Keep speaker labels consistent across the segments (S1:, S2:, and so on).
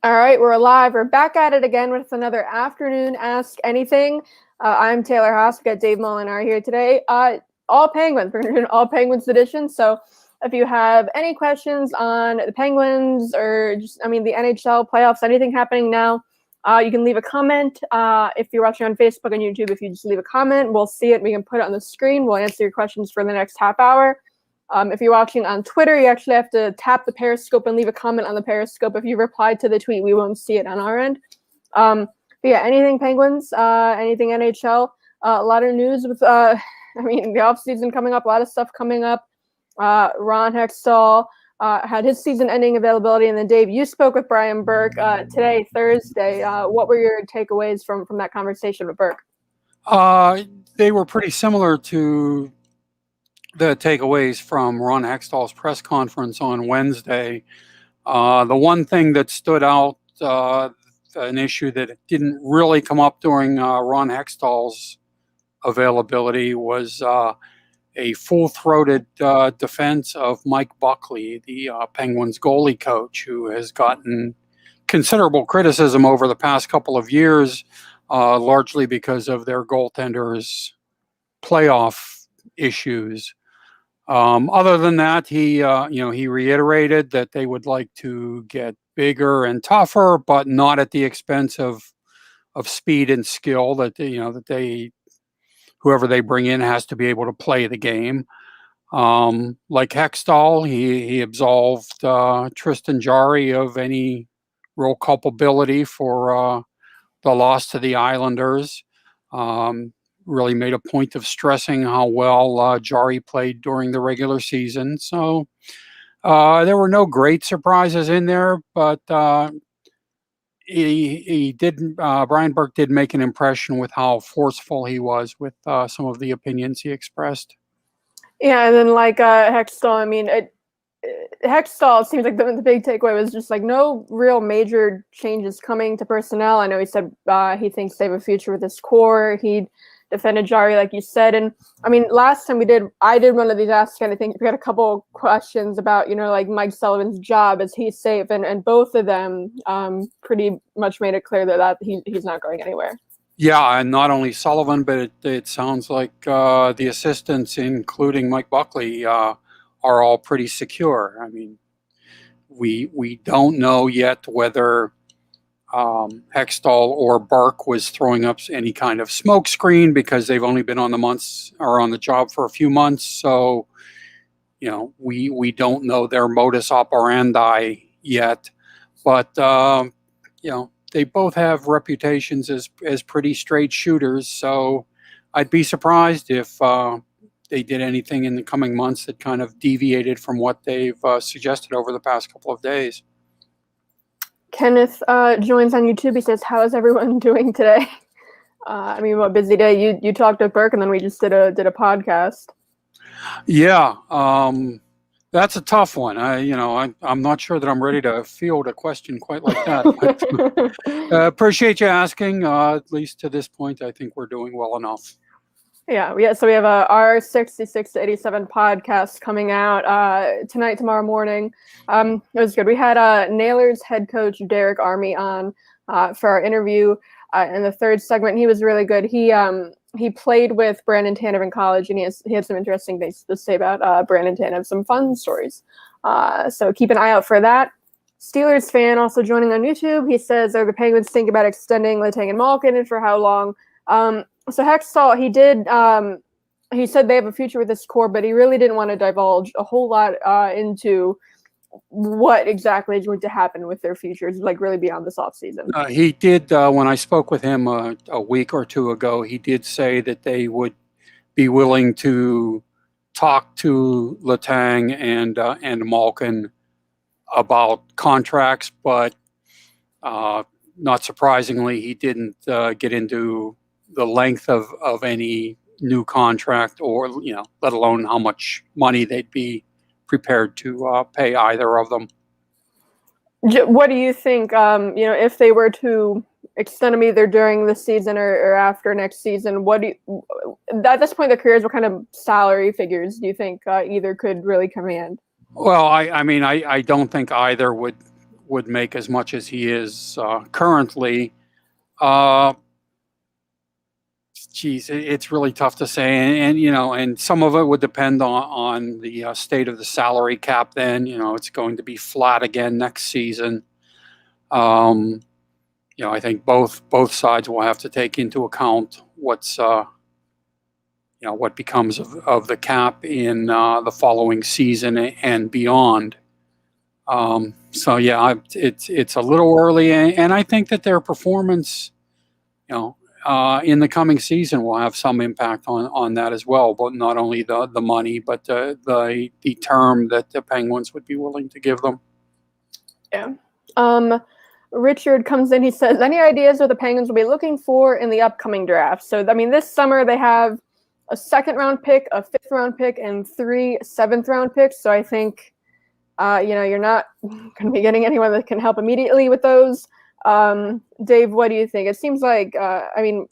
S1: All right, we're live. We're back at it again with another afternoon Ask Anything. I'm Taylor Haase. We got Dave Molinari here today. All Penguins. We're going to do an All Penguins edition. So if you have any questions on the Penguins or just, the NHL playoffs, anything happening now, you can leave a comment. If you're watching on Facebook and YouTube, if you just leave a comment, we'll see it. We can put it on the screen. We'll answer your questions for the next half hour. If you're watching on Twitter, you actually have to tap the Periscope and leave a comment on the Periscope. If you replied to the tweet, we won't see it on our end. But yeah, anything Penguins, anything NHL, a lot of news with, the offseason coming up, a lot of stuff coming up. Ron Hextall had his season-ending availability, and then Dave, you spoke with Brian Burke today, Thursday. What were your takeaways from that conversation with Burke?
S2: They were pretty similar to the takeaways from Ron Hextall's press conference on Wednesday. The one thing that stood out, an issue that didn't really come up during Ron Hextall's availability, was a full-throated defense of Mike Buckley, the Penguins goalie coach, who has gotten considerable criticism over the past couple of years, largely because of their goaltenders' playoff issues. Other than that, he reiterated that they would like to get bigger and tougher, but not at the expense of speed and skill. That whoever they bring in has to be able to play the game. Like Hextall, he absolved Tristan Jarry of any real culpability for the loss to the Islanders. Really made a point of stressing how well Jarry played during the regular season. So there were no great surprises in there, but Brian Burke did make an impression with how forceful he was with some of the opinions he expressed.
S1: Yeah, and then Hextall, Hextall, it seems like the big takeaway was just like no real major changes coming to personnel. I know he said he thinks they have a future with this core. He defended Jarry, like you said. And last time I did one of these Ask Anything. We got a couple questions about, Mike Sullivan's job. Is he safe? And both of them pretty much made it clear that he's not going anywhere.
S2: Yeah, and not only Sullivan, but it sounds like the assistants, including Mike Buckley, are all pretty secure. We don't know yet whether Hextall or Burke was throwing up any kind of smoke screen, because they've only been on the job for a few months. So, we don't know their modus operandi yet, but they both have reputations as pretty straight shooters. So I'd be surprised if they did anything in the coming months that kind of deviated from what they've suggested over the past couple of days.
S1: Kenneth joins on YouTube. He says, "How is everyone doing today?" What busy day. You talked to Burke, and then we just did a podcast.
S2: Yeah, that's a tough one. I'm not sure that I'm ready to field a question quite like that. But, appreciate you asking. At least to this point, I think we're doing well enough.
S1: Yeah. So we have our 66 to 87 podcast coming out tonight, tomorrow morning. It was good. We had Nailers head coach Derek Army on for our interview in the third segment. He was really good. He played with Brandon Tanev in college, and he had some interesting things to say about Brandon Tanev, some fun stories. So keep an eye out for that. Steelers fan also joining on YouTube. He says, "Are the Penguins thinking about extending Letang and Malkin, and for how long?" So Hextall, he said they have a future with this core, but he really didn't want to divulge a whole lot into what exactly is going to happen with their futures, like really beyond this offseason.
S2: He did, when I spoke with him a week or two ago, he did say that they would be willing to talk to Letang and Malkin about contracts, but not surprisingly, he didn't get into the length of any new contract, or let alone how much money they'd be prepared to pay either of them.
S1: What do you think? If they were to extend them either during the season or after next season, at this point in their careers, what kind of salary figures do you think either could really command?
S2: Well, I don't think either would would make as much as he is currently. It's really tough to say, and some of it would depend on the state of the salary cap. Then it's going to be flat again next season. I think both sides will have to take into account what becomes of the cap in the following season and beyond. It's a little early, and I think that their performance, in the coming season will have some impact on that as well. But not only the money, but the term that the Penguins would be willing to give them.
S1: Yeah. Richard comes in. He says, "Any ideas what the Penguins will be looking for in the upcoming draft?" So, this summer they have a 2nd-round pick, a 5th-round pick, and 3 7th-round picks. So I think, you're not going to be getting anyone that can help immediately with those. Dave, what do you think? It seems like,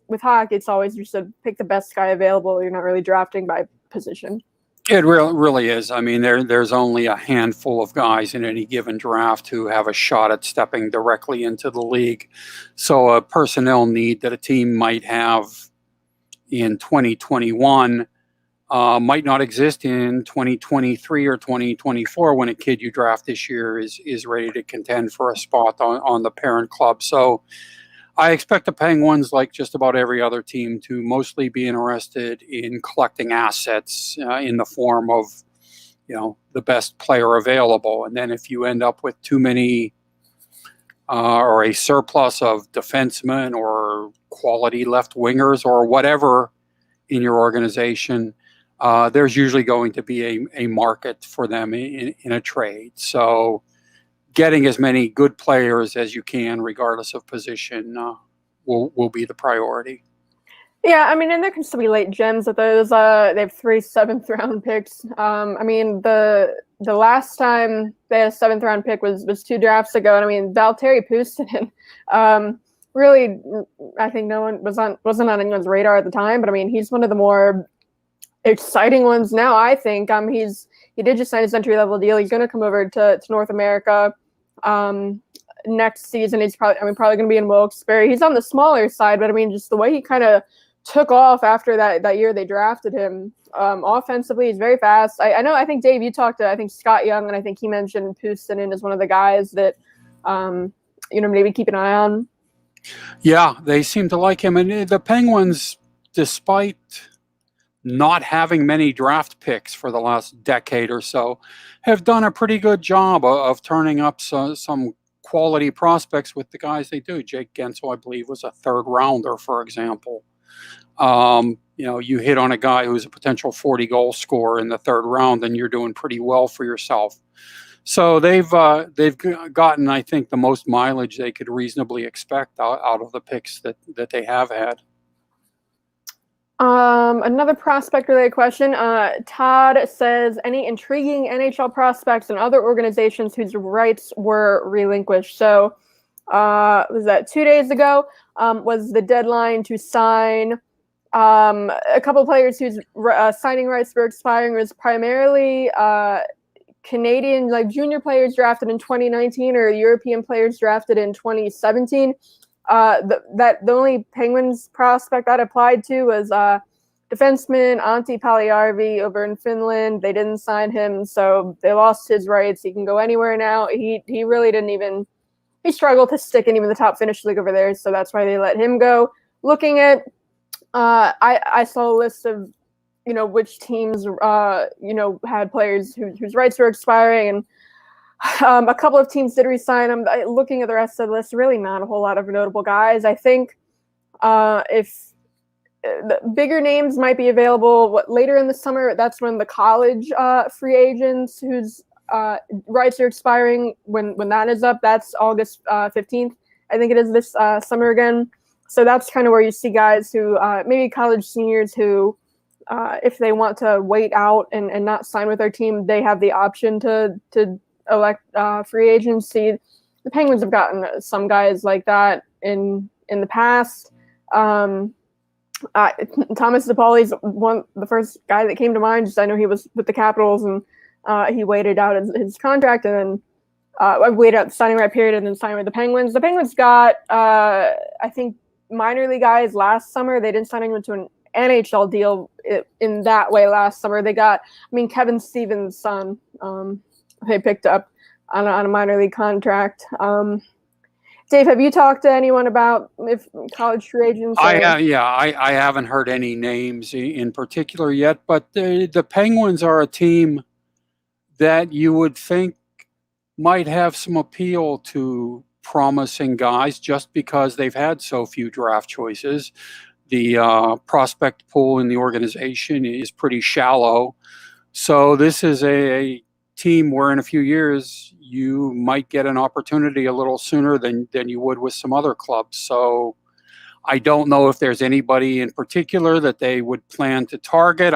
S1: with hockey, it's always just to pick the best guy available. You're not really drafting by position.
S2: It really is. There's only a handful of guys in any given draft who have a shot at stepping directly into the league. So a personnel need that a team might have in 2021 might not exist in 2023 or 2024 when a kid you draft this year is ready to contend for a spot on the parent club. So I expect the Penguins, like just about every other team, to mostly be interested in collecting assets in the form of, the best player available. And then if you end up with too many or a surplus of defensemen or quality left wingers or whatever in your organization, there's usually going to be a market for them in a trade. So getting as many good players as you can, regardless of position, will be the priority.
S1: Yeah, and there can still be late gems at those. They have 3 7th-round picks. The last time they had a 7th-round pick was 2 drafts ago. And Valtteri Puustinen, really, I think no one wasn't on anyone's radar at the time. But he's one of the more exciting ones now. I think he did just sign his entry-level deal. He's going to come over to North America next season. He's probably going to be in Wilkes-Barre. He's on the smaller side, but just the way he kind of took off after that year they drafted him. Offensively, he's very fast. I think, Dave, you talked to, Scott Young, and I think he mentioned Puustinen as one of the guys that, maybe keep an eye on.
S2: Yeah, they seem to like him. And the Penguins, despite not having many draft picks for the last decade or so, have done a pretty good job of turning up some quality prospects with the guys they do. Jake Gensel, I believe, was a 3rd-rounder, for example. You hit on a guy who's a potential 40-goal scorer in the 3rd round, and you're doing pretty well for yourself. So they've gotten, I think, the most mileage they could reasonably expect out of the picks that they have had.
S1: Another prospect-related question. Todd says, any intriguing NHL prospects and other organizations whose rights were relinquished? So, was that 2 days ago? Was the deadline to sign a couple of players whose signing rights were expiring? Was primarily Canadian, junior players drafted in 2019 or European players drafted in 2017. The only Penguins prospect that applied to was defenseman Antti Paljärvi over in Finland. They didn't sign him, so they lost his rights. He can go anywhere now. He really didn't even – he struggled to stick in even the top Finnish league over there, so that's why they let him go. Looking at I saw a list of, which teams, had players whose rights were expiring, and a couple of teams did re-sign them. Looking at the rest of the list, really not a whole lot of notable guys. I think if the bigger names might be available later in the summer, that's when the college free agents whose rights are expiring, when that is up, that's August 15th. I think it is this summer again. So that's kind of where you see guys who maybe college seniors who, if they want to wait out and not sign with their team, they have the option to elect free agency. The Penguins have gotten some guys like that in the past. Thomas DePauli's the first guy that came to mind. Just I know he was with the Capitals and he waited out his contract, and then wait out the signing right period and then signing with the Penguins. The Penguins got, I think, minor league guys last summer. They didn't sign anyone to an NHL deal in that way last summer. They got, Kevin Stevens' son, they picked up on a minor league contract. Dave, have you talked to anyone about if college free agents?
S2: I haven't heard any names in particular yet, but the Penguins are a team that you would think might have some appeal to promising guys just because they've had so few draft choices. The prospect pool in the organization is pretty shallow. So this is a team where in a few years you might get an opportunity a little sooner than you would with some other clubs. So I don't know if there's anybody in particular that they would plan to target.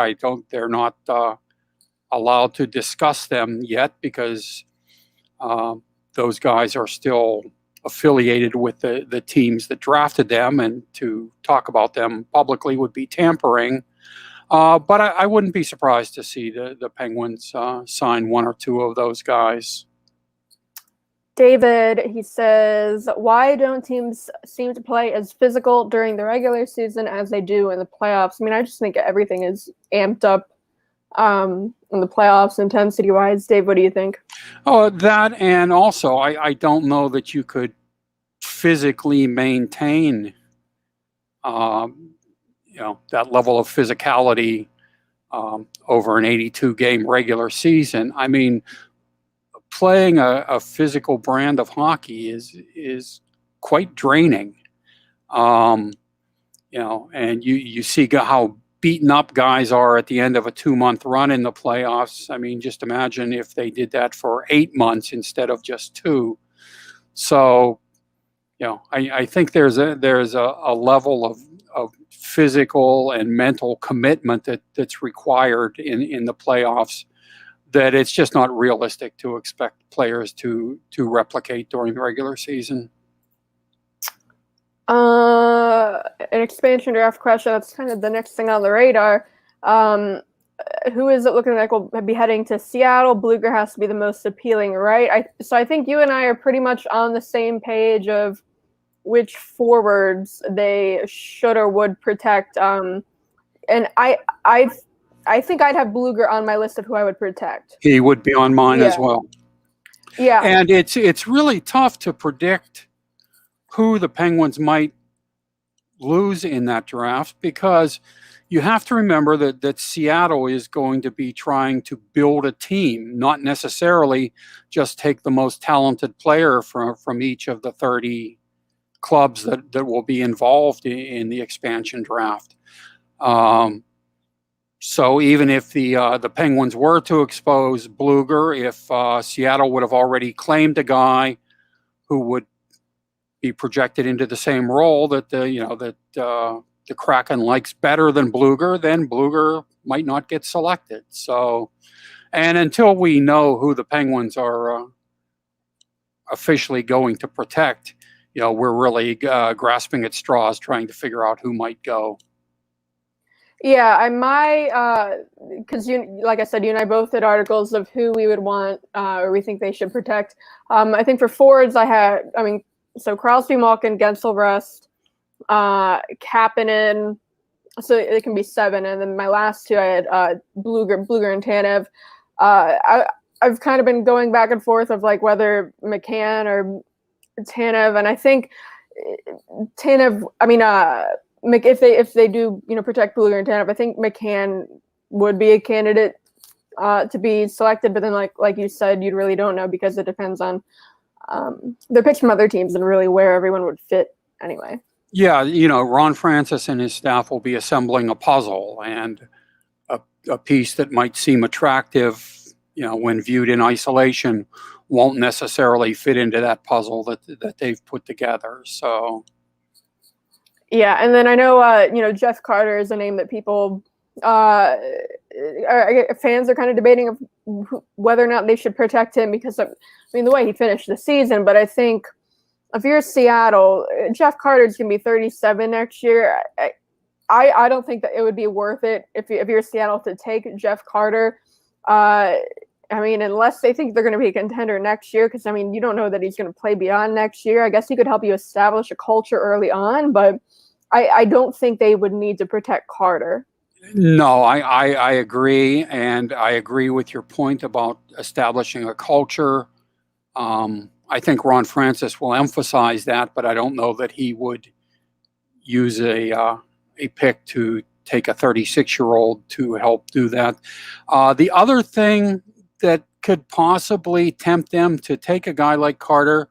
S2: They're not allowed to discuss them yet because those guys are still affiliated with the teams that drafted them, and to talk about them publicly would be tampering. But I wouldn't be surprised to see the Penguins sign one or two of those guys.
S1: David, he says, why don't teams seem to play as physical during the regular season as they do in the playoffs? I just think everything is amped up in the playoffs intensity-wise. Dave, what do you think?
S2: Oh, that, and also I don't know that you could physically maintain that level of physicality over an 82-game regular season. Playing a physical brand of hockey is quite draining. And you see how beaten up guys are at the end of a 2-month run in the playoffs. Just imagine if they did that for 8 months instead of just 2. So, I think there's a level of physical and mental commitment that's required in the playoffs that it's just not realistic to expect players to replicate during the regular season.
S1: An expansion draft question. That's kind of the next thing on the radar. Who is it looking like will be heading to Seattle? Blueger has to be the most appealing, right? So I think you and I are pretty much on the same page of which forwards they should or would protect. And I think I'd have Blueger on my list of who I would protect.
S2: He would be on mine as well.
S1: Yeah.
S2: And it's really tough to predict who the Penguins might lose in that draft, because you have to remember that Seattle is going to be trying to build a team, not necessarily just take the most talented player from each of the 30 clubs that will be involved in the expansion draft. So even if the Penguins were to expose Blueger, if Seattle would have already claimed a guy who would be projected into the same role that the Kraken likes better than Blueger, then Blueger might not get selected. So, and until we know who the Penguins are officially going to protect, we're really grasping at straws trying to figure out who might go.
S1: Yeah, I might, because like I said, you and I both did articles of who we would want or we think they should protect. I think for forwards, so Crosby, Malkin, Gensel, Rust, Kapanen, so it can be 7. And then my last 2, I had Blueger and Tanev. I've kind of been going back and forth of like whether McCann or Tanev, and I think Tanev, if they do protect Blueger and Tanev, I think McCann would be a candidate to be selected. But then like you said, you really don't know because it depends on their pitch from other teams and really where everyone would fit anyway.
S2: Yeah, Ron Francis and his staff will be assembling a puzzle, and a piece that might seem attractive, when viewed in isolation, won't necessarily fit into that puzzle that they've put together. So.
S1: Yeah, and then I know, Jeff Carter is a name that people, fans are kind of debating of whether or not they should protect him because of, the way he finished the season. But I think if you're Seattle, Jeff Carter's going to be 37 next year. I don't think that it would be worth it if you're Seattle to take Jeff Carter. And I mean, unless they think they're going to be a contender next year, because, I mean, you don't know that he's going to play beyond next year. I guess he could help you establish a culture early on, but I don't think they would need to protect Carter.
S2: No, I agree, and I agree with your point about establishing a culture. I think Ron Francis will emphasize that, but I don't know that he would use a pick to take a 36-year-old to help do that. The other thing that could possibly tempt them to take a guy like Carter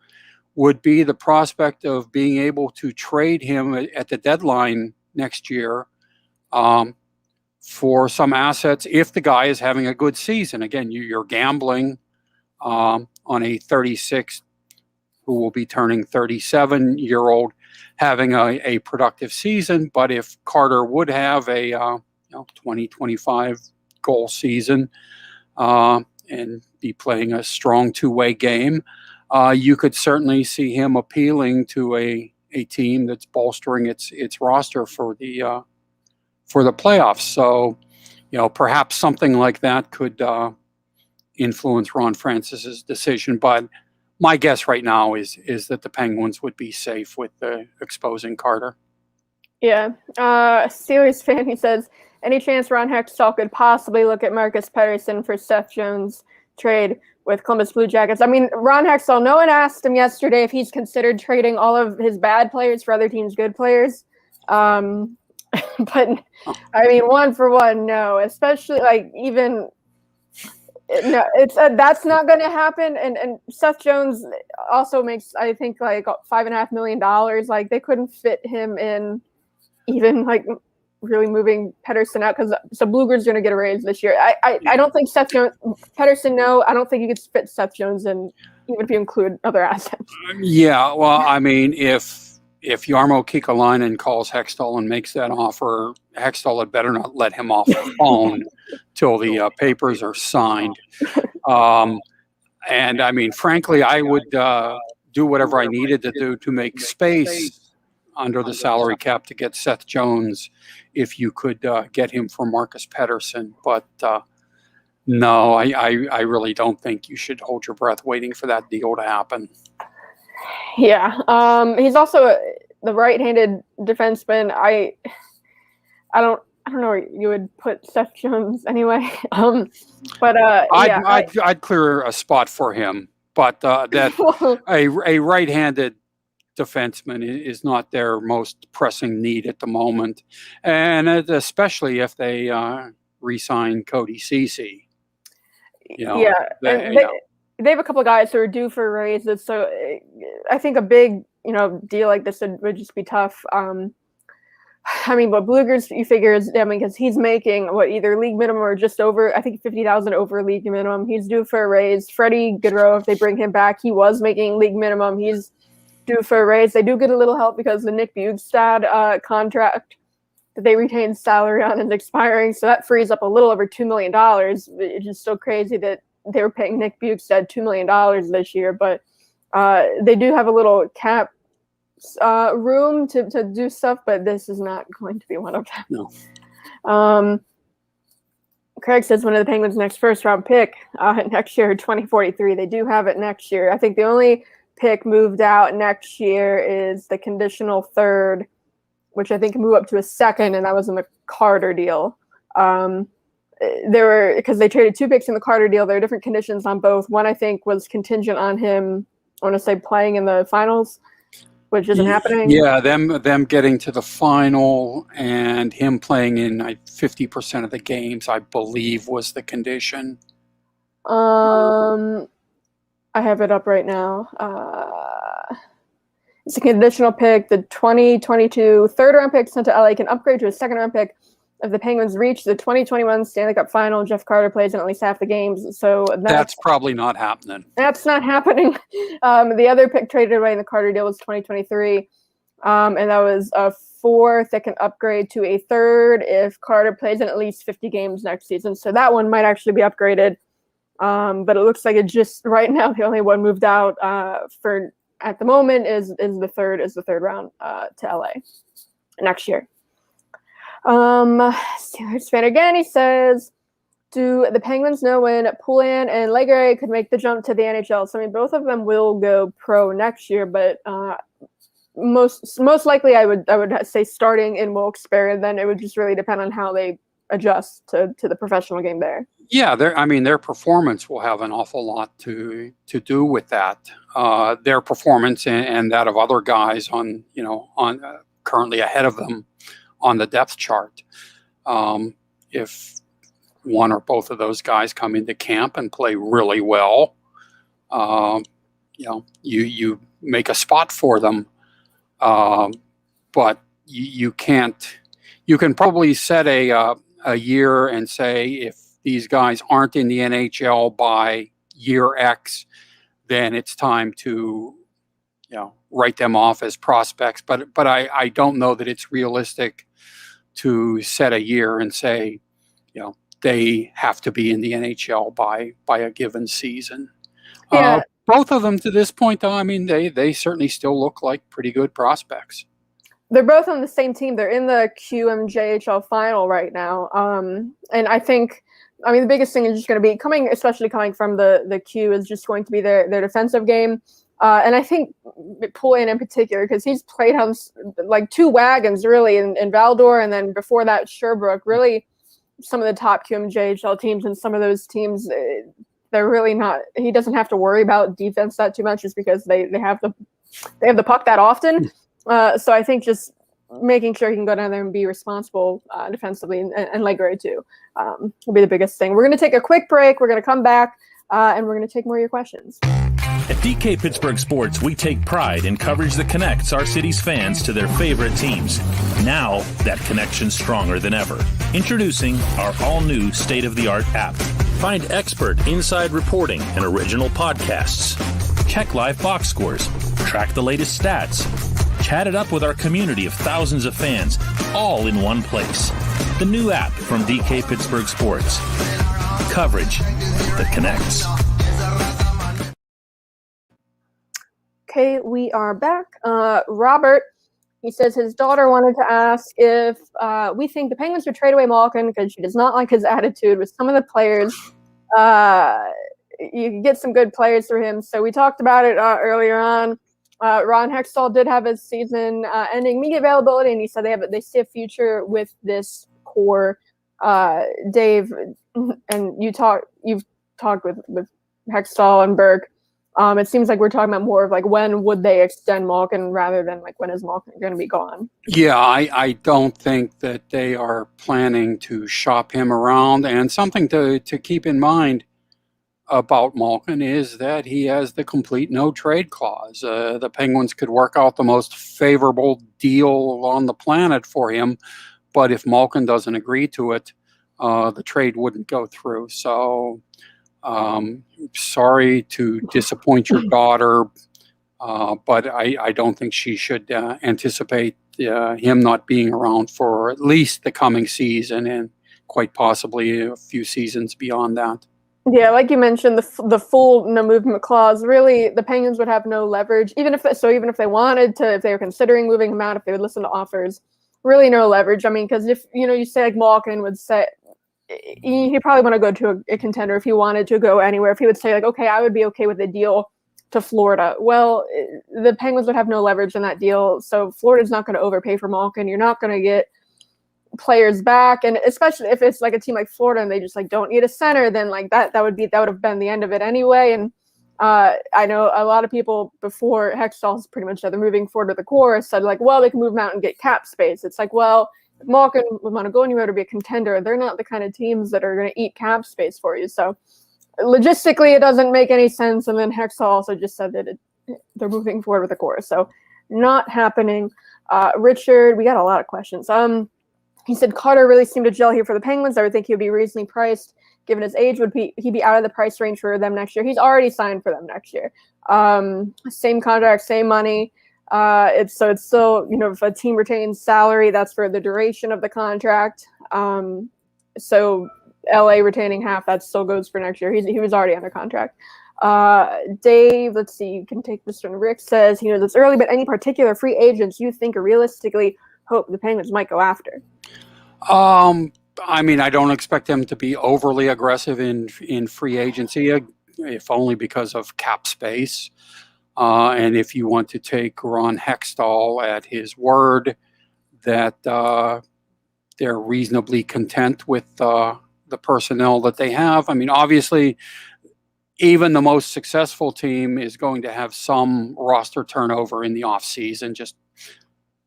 S2: would be the prospect of being able to trade him at the deadline next year for some assets if the guy is having a good season. Again, you're gambling on a 36 who will be turning 37-year-old having a productive season. But if Carter would have a 20, 25 goal season and be playing a strong two-way game, you could certainly see him appealing to a team that's bolstering its roster for the playoffs. So, perhaps something like that could influence Ron Francis's decision. But my guess right now is that the Penguins would be safe with exposing Carter.
S1: Yeah. Steelers fan, he says, any chance Ron Hextall could possibly look at Marcus Pettersson for Seth Jones trade with Columbus Blue Jackets? I mean, Ron Hextall, no one asked him yesterday if he's considered trading all of his bad players for other teams' good players. But I mean, one for one, no. Especially even no, it's that's not going to happen. And Seth Jones also makes, I think, $5.5 million. They couldn't fit him in, even really moving Pettersson out, because Blueger's going to get a raise this year. I don't think Seth Jones, Pettersson, no. I don't think you could fit Seth Jones in, even if you include other assets.
S2: Yeah, well, I mean, if Jarmo Kekalainen calls Hextall and makes that offer, Hextall had better not let him off the phone till the papers are signed. And I mean, frankly, I would do whatever I needed to do to make space under the salary cap to get Seth Jones if you could get him for Marcus Pettersson. But no, I really don't think you should hold your breath waiting for that deal to happen.
S1: Yeah, he's also the right-handed defenseman. I don't know where you would put Seth Jones anyway. But
S2: I'd clear a spot for him. But that a right-handed defenseman is not their most pressing need at the moment, and especially if they re-sign Cody Ceci.
S1: They have a couple of guys who are due for raises, so I think a big, deal like this would just be tough. I mean, but Blueger's, you figure, because he's making either league minimum or just over, I think $50,000 over league minimum. He's due for a raise. Freddie Gaudreau, if they bring him back, he was making league minimum. He's due for a raise. They do get a little help because the Nick Bjugstad contract that they retained salary on is expiring, so that frees up a little over $2 million. It's just so crazy that they were paying Nick Bjugstad $2 million this year, but they do have a little cap room to do stuff, but this is not going to be one of them.
S2: No.
S1: Craig says one of the Penguins' next first-round pick next year, 2043. They do have it next year. I think the only pick moved out next year is the conditional third, which I think can move up to a second, and that was in the Carter deal. Because they traded 2 picks in the Carter deal, there are different conditions on both. One, I think, was contingent on him, I want to say, playing in the finals, which isn't happening. Yeah,
S2: them getting to the final and him playing in 50% of the games, I believe, was the condition.
S1: I have it up right now. It's a conditional pick. The 2022 third-round pick sent to LA can upgrade to a second-round pick if the Penguins reach the 2021 Stanley Cup Final. Jeff Carter plays in at least half the games. So
S2: that's probably not happening.
S1: That's not happening. The other pick traded away in the Carter deal was 2023. And that was a fourth that can upgrade to a third if Carter plays in at least 50 games next season. So that one might actually be upgraded. But it looks like it just right now the only one moved out for at the moment is the third round to LA next year. Steelers fan again, he says, Do the Penguins know when Poulin and Legare could make the jump to the NHL? So I mean, both of them will go pro next year, but most likely I would say starting in Wilkes-Barre, and then it would just really depend on how they adjust to the professional game there.
S2: Yeah, their performance will have an awful lot to do with that. Their performance and that of other guys on currently ahead of them on the depth chart. If one or both of those guys come into camp and play really well, you make a spot for them. But you can't. You can probably set a year and say if these guys aren't in the NHL by year X, then it's time to write them off as prospects. But I don't know that it's realistic to set a year and say they have to be in the NHL by a given season.
S1: Yeah.
S2: Both of them to this point, though, I mean, they certainly still look like pretty good prospects.
S1: They're both on the same team. They're in the QMJHL final right now. And I think, the biggest thing is just going to be especially coming from the Q, is just going to be their defensive game. And I think Poulin in particular, because he's played on like two wagons really in Valdor, and then before that Sherbrooke, really some of the top QMJHL teams, and some of those teams, they're really not. He doesn't have to worry about defense that too much, just because they have the puck that often. So I think just making sure he can go down there and be responsible defensively, and Legare too, will be the biggest thing. We're going to take a quick break. We're going to come back, and we're going to take more of your questions.
S3: At DK Pittsburgh Sports, we take pride in coverage that connects our city's fans to their favorite teams. Now, that connection's stronger than ever. Introducing our all-new state-of-the-art app. Find expert inside reporting and original podcasts. Check live box scores. Track the latest stats. Chat it up with our community of thousands of fans, all in one place. The new app from DK Pittsburgh Sports. Coverage that connects.
S1: Okay, we are back. Robert, he says his daughter wanted to ask if we think the Penguins would trade away Malkin because she does not like his attitude with some of the players. You can get some good players through him. So we talked about it earlier on. Ron Hextall did have his season-ending media availability, and he said they see a future with this core. Dave, and you've talked with Hextall and Burke. It seems like we're talking about more of like when would they extend Malkin rather than like when is Malkin going to be gone.
S2: Yeah, I don't think that they are planning to shop him around. And something to keep in mind about Malkin is that he has the complete no trade clause. The Penguins could work out the most favorable deal on the planet for him, but if Malkin doesn't agree to it, the trade wouldn't go through. So sorry to disappoint your daughter, but I don't think she should anticipate him not being around for at least the coming season and quite possibly a few seasons beyond that.
S1: Yeah, like you mentioned, the full no movement clause, really the Penguins would have no leverage, even if they wanted to, if they were considering moving him out, if they would listen to offers, really no leverage. I mean, because if you say like Malkin would say, he probably want to go to a contender if he wanted to go anywhere. If he would say like, okay, I would be okay with a deal to Florida. Well, the Penguins would have no leverage in that deal, so Florida's not going to overpay for Malkin. You're not going to get players back, and especially if it's like a team like Florida and they just like don't need a center, then like that would have been the end of it anyway. And I know a lot of people before Hextall's pretty much said they're moving forward with the core said like, well, they can move him out and get cap space. It's like, well, if Malkin would want to go anywhere to be a contender, they're not the kind of teams that are going to eat cap space for you. So logistically, it doesn't make any sense. And then Hextall also just said that they're moving forward with the core, so not happening. Richard, we got a lot of questions. He said Carter really seemed to gel here for the Penguins. I would think he would be reasonably priced. Given his age, would he be out of the price range for them next year? He's already signed for them next year. Same contract, same money. It's still, if a team retains salary, that's for the duration of the contract. So LA retaining half, that still goes for next year. He was already under contract. Dave, let's see, you can take this one. Rick says, it's early, but any particular free agents you think are realistically hope the Penguins might go after?
S2: I mean, I don't expect them to be overly aggressive in free agency, if only because of cap space. And if you want to take Ron Hextall at his word that they're reasonably content with the personnel that they have. I mean, obviously, even the most successful team is going to have some roster turnover in the offseason just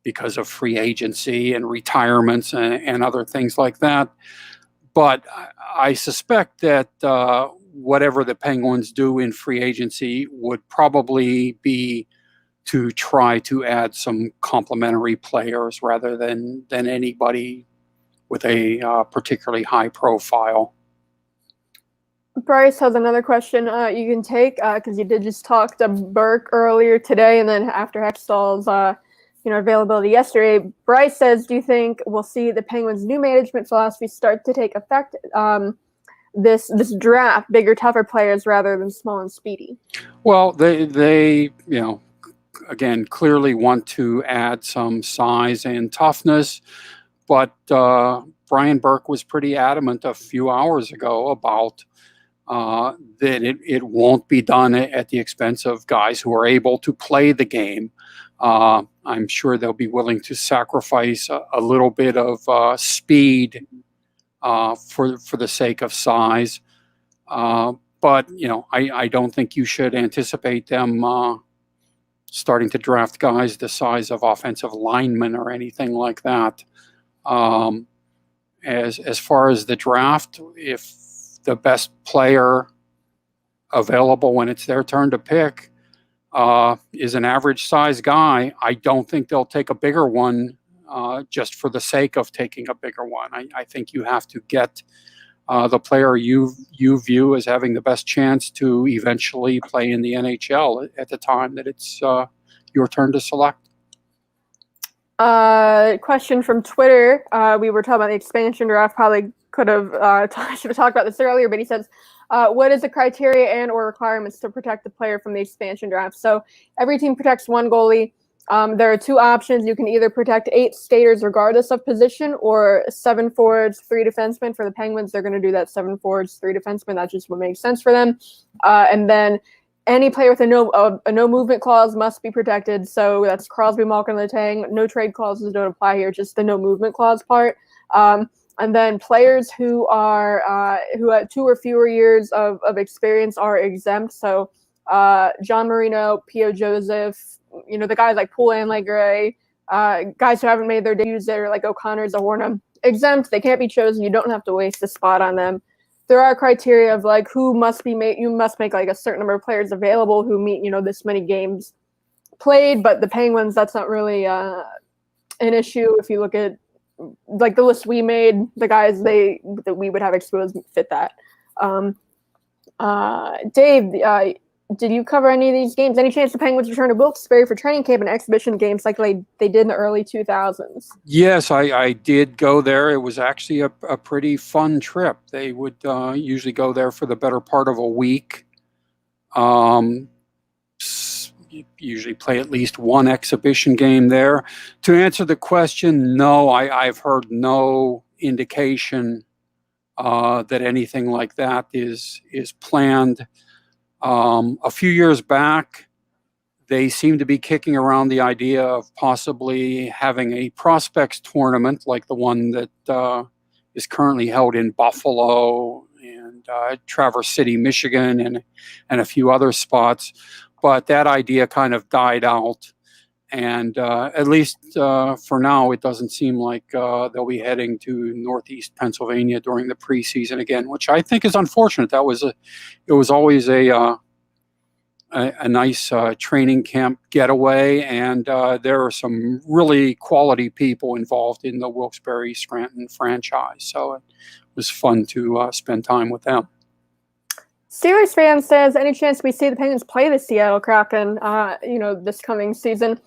S2: because of free agency and retirements and other things like that. But I suspect that whatever the Penguins do in free agency would probably be to try to add some complementary players rather than anybody with a particularly high profile.
S1: Bryce has another question you can take because you did just talk to Burke earlier today, and then after Hextall's availability yesterday. Bryce says, do you think we'll see the Penguins' new management philosophy start to take effect this draft, bigger, tougher players rather than small and speedy?
S2: Well, they again, clearly want to add some size and toughness, but Brian Burke was pretty adamant a few hours ago about that it won't be done at the expense of guys who are able to play the game. I'm sure they'll be willing to sacrifice a little bit of speed for the sake of size. But, I don't think you should anticipate them starting to draft guys the size of offensive linemen or anything like that. As far as the draft, if the best player available when it's their turn to pick is an average size guy, I don't think they'll take a bigger one just for the sake of taking a bigger one. I think you have to get the player you view as having the best chance to eventually play in the NHL at the time that it's your turn to select.
S1: Question from Twitter. We were talking about the expansion draft. Probably should have talked about this earlier, but he says, what is the criteria and or requirements to protect the player from the expansion draft? So every team protects one goalie. There are two options. You can either protect 8 skaters regardless of position, or 7 forwards, 3 defensemen. For the Penguins, they're going to do that 7 forwards, 3 defensemen. That's just what makes sense for them. And then any player with a no movement clause must be protected. So that's Crosby, Malkin, Letang. No trade clauses don't apply here, just the no movement clause part. And then players who have 2 or fewer years of experience are exempt. So John Marino, P.O. Joseph, the guys like Poole and Legray, guys who haven't made their debuts there, like O'Connor, Zahorna, exempt. They can't be chosen. You don't have to waste a spot on them. There are criteria of like who must be made. You must make like a certain number of players available who meet this many games played. But the Penguins, that's not really an issue. If you look at like the list we made, the guys that we would have exposed fit that. Dave, did you cover any of these games? Any chance the Penguins return to Wilkes-Barre for training camp and exhibition games like they did in the early 2000s?
S2: Yes, I did go there. It was actually a pretty fun trip. They would usually go there for the better part of a week. Usually play at least one exhibition game there. To answer the question, no, I've heard no indication that anything like that is planned. A few years back, they seem to be kicking around the idea of possibly having a prospects tournament like the one that is currently held in Buffalo and Traverse City, Michigan, and a few other spots. But that idea kind of died out. And at least for now, it doesn't seem like they'll be heading to Northeast Pennsylvania during the preseason again, which I think is unfortunate. It was always a nice training camp getaway, and there are some really quality people involved in the Wilkes-Barre Scranton franchise. So it was fun to spend time with them.
S1: Steelers fan says, any chance we see the Penguins play the Seattle Kraken, this coming season?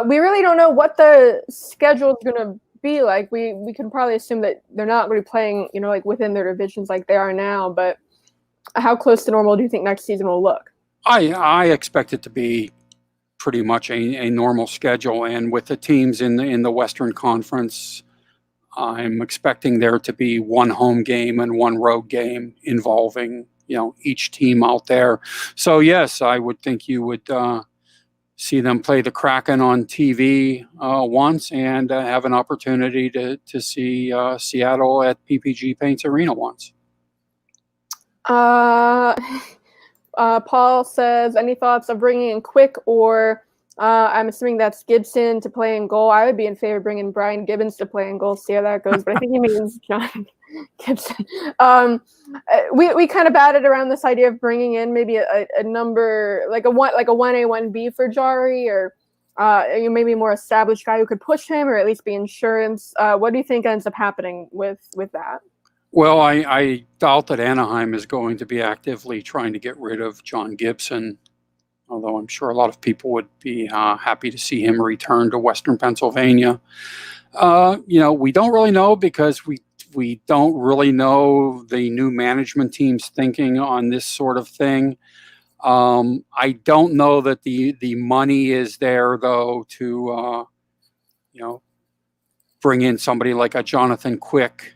S1: We really don't know what the schedule is going to be like. We can probably assume that they're not going to be playing, like within their divisions like they are now. But how close to normal do you think next season will look?
S2: I expect it to be pretty much a normal schedule, and with the teams in the Western Conference I'm expecting there to be one home game and one road game involving, each team out there. So yes, I would think you would see them play the Kraken on TV once, and have an opportunity to see Seattle at PPG Paints Arena once.
S1: Paul says, any thoughts of bringing in Quick or I'm assuming that's Gibson to play in goal? I would be in favor of bringing Brian Gibbons to play in goal, see how that goes. But I think he means John Gibson. We kind of batted around this idea of bringing in maybe a number like a 1A, 1B for Jari, or maybe a more established guy who could push him, or at least be insurance. What do you think ends up happening with that?
S2: Well, I doubt that Anaheim is going to be actively trying to get rid of John Gibson, although I'm sure a lot of people would be happy to see him return to Western Pennsylvania. We don't really know, because we don't really know the new management team's thinking on this sort of thing. I don't know that the money is there, though, to bring in somebody like a Jonathan Quick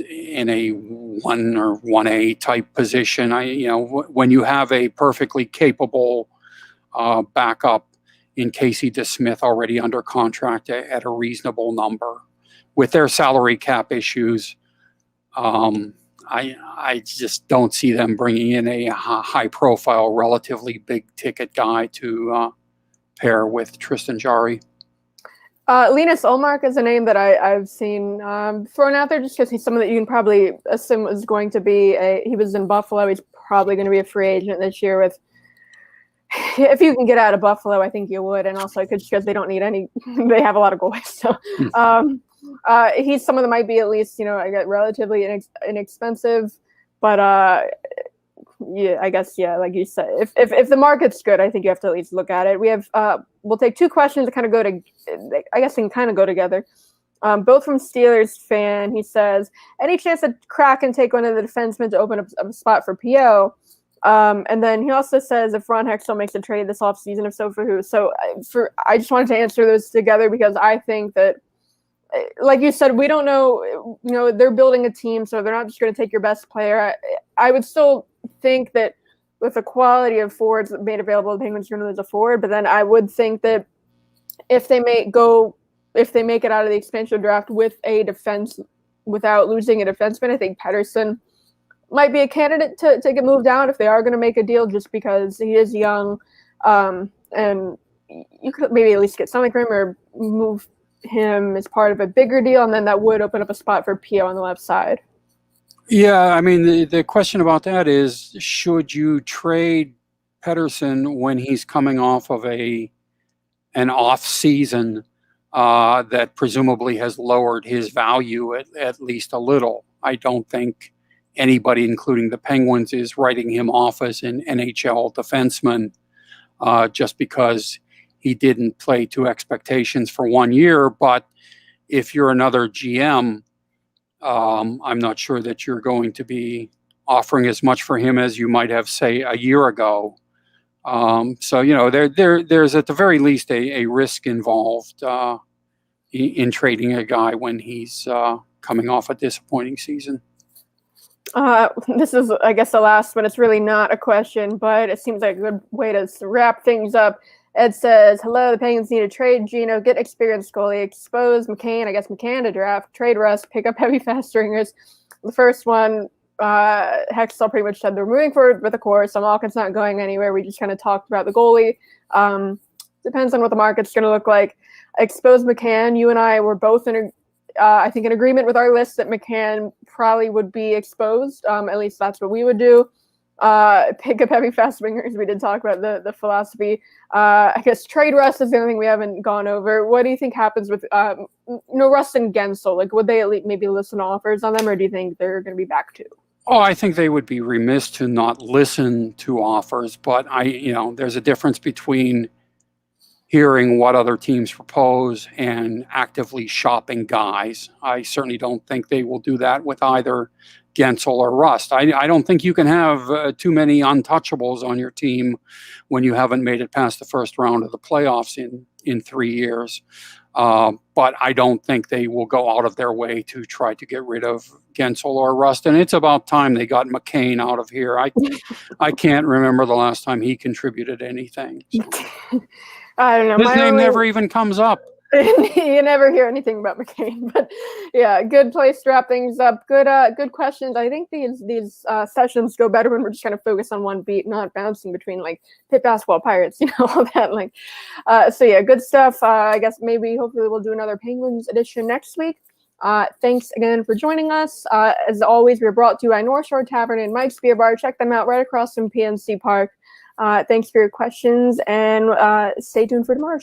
S2: in a 1 or 1A type position. When you have a perfectly capable backup in Casey DeSmith already under contract at a reasonable number, with their salary cap issues, I just don't see them bringing in a high-profile, relatively big-ticket guy to pair with Tristan Jarry.
S1: Linus Ullmark is a name that I've seen thrown out there, just because he's someone that you can probably assume is going to be he was in Buffalo. He's probably going to be a free agent this year. If you can get out of Buffalo, I think you would. And also just because they don't need they have a lot of goalies. So he's someone that might be at least, relatively inexpensive. But I guess, like you said, if the market's good, I think you have to at least look at it. We'll take two questions that kind of I guess they can kind of go together. Both from Steelers fan. He says, any chance that Kraken take one of the defensemen to open up a spot for PO? And then he also says, if Ron Hextall makes a trade this offseason, if so, for who? So I just wanted to answer those together, because I think that, like you said, we don't know, they're building a team, so they're not just going to take your best player. I would still think that with the quality of forwards made available, the Penguins are going to lose a forward. But then I would think that if they make it out of the expansion draft with a defense without losing a defenseman, I think Pettersson might be a candidate to get moved down if they are going to make a deal, just because he is young, and you could maybe at least get something for him or move him as part of a bigger deal, and then that would open up a spot for Pio on the left side.
S2: Yeah, I mean, the question about that is, should you trade Pettersson when he's coming off of an off season that presumably has lowered his value at least a little? I don't think anybody, including the Penguins, is writing him off as an NHL defenseman just because he didn't play to expectations for 1 year. But if you're another GM, I'm not sure that you're going to be offering as much for him as you might have, say, a year ago. So, there's at the very least a risk involved in trading a guy when he's coming off a disappointing season.
S1: This is, I guess, the last one. It's really not a question, but it seems like a good way to wrap things up. Ed says, hello, the Penguins need to trade Gino, get experienced goalie, expose McCann, I guess McCann to draft, trade Rust, pick up heavy fast stringers. The first one, Hextall pretty much said they're moving forward with the course. Malkin's not going anywhere. We just kind of talked about the goalie. Depends on what the market's going to look like. Expose McCann. You and I were both I think in agreement with our list that McCann probably would be exposed. At least that's what we would do. Pick up heavy fast wingers. We did talk about the philosophy. I guess trade Rust is the only thing we haven't gone over. What do you think happens with Rust and Gensel? Like, would they at least maybe listen to offers on them, or do you think they're going to be back to?
S2: Oh, I think they would be remiss to not listen to offers. But there's a difference between hearing what other teams propose and actively shopping guys. I certainly don't think they will do that with either Gensel or Rust. I don't think you can have too many untouchables on your team when you haven't made it past the first round of the playoffs in 3 years. But I don't think they will go out of their way to try to get rid of Gensel or Rust. And it's about time they got McCain out of here. I can't remember the last time he contributed anything. So.
S1: I don't know.
S2: His name never even comes up.
S1: You never hear anything about McCain, but yeah, good place to wrap things up. Good questions. I think these sessions go better when we're just kind of focused on one beat, not bouncing between like Pitt basketball, Pirates, all that. Like, so yeah, good stuff. I guess hopefully we'll do another Penguins edition next week. Thanks again for joining us. As always, we're brought to you by North Shore Tavern and Mike's Beer Bar. Check them out right across from PNC Park. Thanks for your questions, and stay tuned for tomorrow's show.